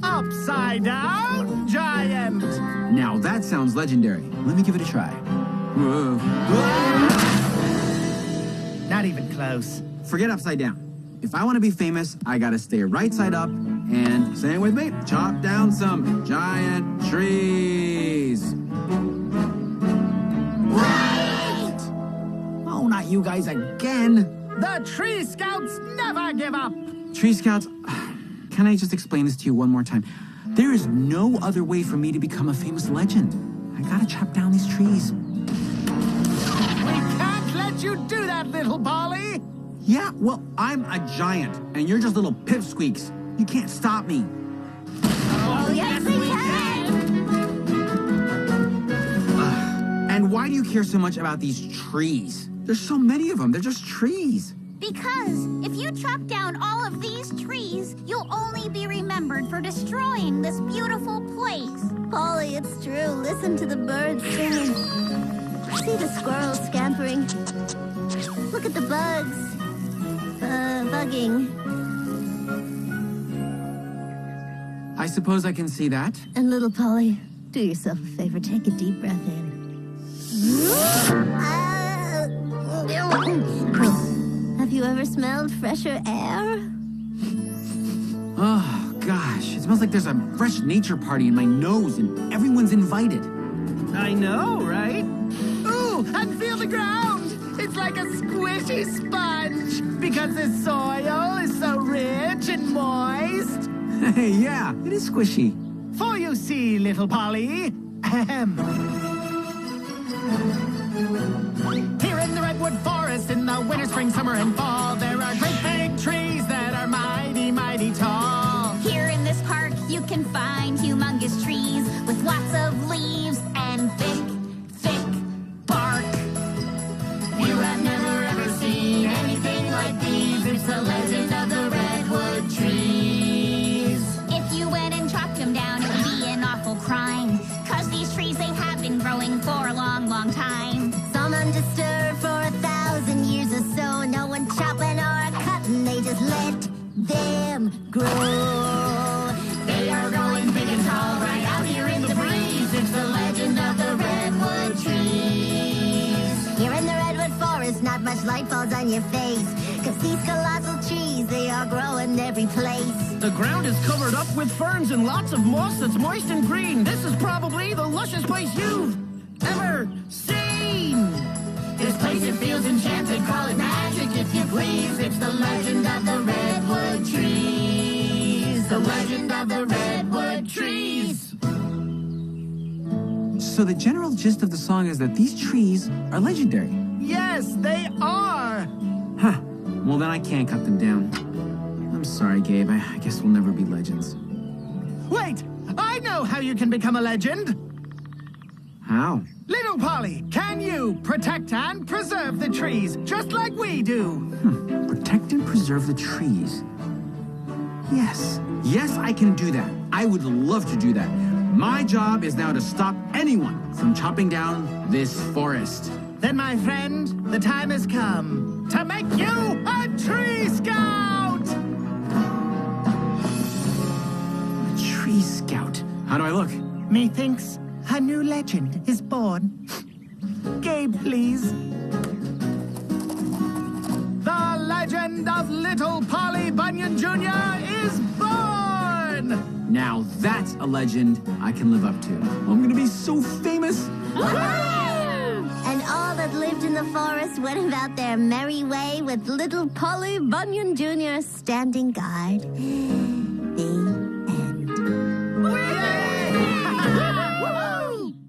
Upside down giant! Now that sounds legendary. Let me give it a try. Whoa. Not even close. Forget upside down. If I want to be famous, I gotta stay right side up and, say it with me, chop down some giant trees. Right! Oh, not you guys again. The Tree Scouts never give up! Tree Scouts, can I just explain this to you one more time? There is no other way for me to become a famous legend. I gotta chop down these trees. We can't let you do that, little Polly! Yeah, well, I'm a giant, and you're just little pipsqueaks. You can't stop me. Oh, yes, we can! And why do you care so much about these trees? There's so many of them. They're just trees. Because if you chop down all of these trees, you'll only be remembered for destroying this beautiful place. Polly, it's true. Listen to the birds singing. See the squirrels scampering. Look at the bugs. Bugging. I suppose I can see that. And little Polly, do yourself a favor. Take a deep breath in. Have you ever smelled fresher air? Oh, gosh. It smells like there's a fresh nature party in my nose and everyone's invited. I know, right? Ooh, and feel the ground! It's like a squishy sponge because the soil is so rich and moist. Hey, yeah, it is squishy. For you see, little Polly, ahem. Here in the redwood forest, in the winter, spring, summer, and fall, there are great big trees that are mighty, mighty tall. Here in this park, you can find humongous trees with lots of leaves and thick, thick bark. You have never ever seen anything like these. It's the legend of the redwood trees. If you went and chopped them down, it would be an awful crime. 'Cause these trees, they have been growing for a long, long time. Some undisturbed for 1,000 years or so. No one chopping or cutting, they just let them grow. They are growing big and tall right out here in the breeze. It's the legend of the redwood trees. Here in the redwood forest, not much light falls on your face. 'Cause these colossal trees, they are growing every place. The ground is covered up with ferns and lots of moss that's moist and green. This is probably the luscious place you've ever seen. This place, it feels enchanted. Call it magic if you please. It's the legend of the redwood trees. The legend of the redwood trees. So the general gist of the song is that these trees are legendary. Yes, they are. Huh. Well, then I can't cut them down. I'm sorry, Gabe. I guess we'll never be legends. Wait, I know how you can become a legend. How? Little Polly, can you protect and preserve the trees just like we do? Protect and preserve the trees. Yes. Yes, I can do that. I would love to do that. My job is now to stop anyone from chopping down this forest. Then, my friend, the time has come to make you a Tree Scout! A Tree Scout. How do I look? Methinks a new legend is born. Gabe, please. The legend of little Polly Bunyan Jr. is born! Now that's a legend I can live up to. I'm gonna be so famous. And all that lived in the forest went about their merry way with little Polly Bunyan Jr. standing guard.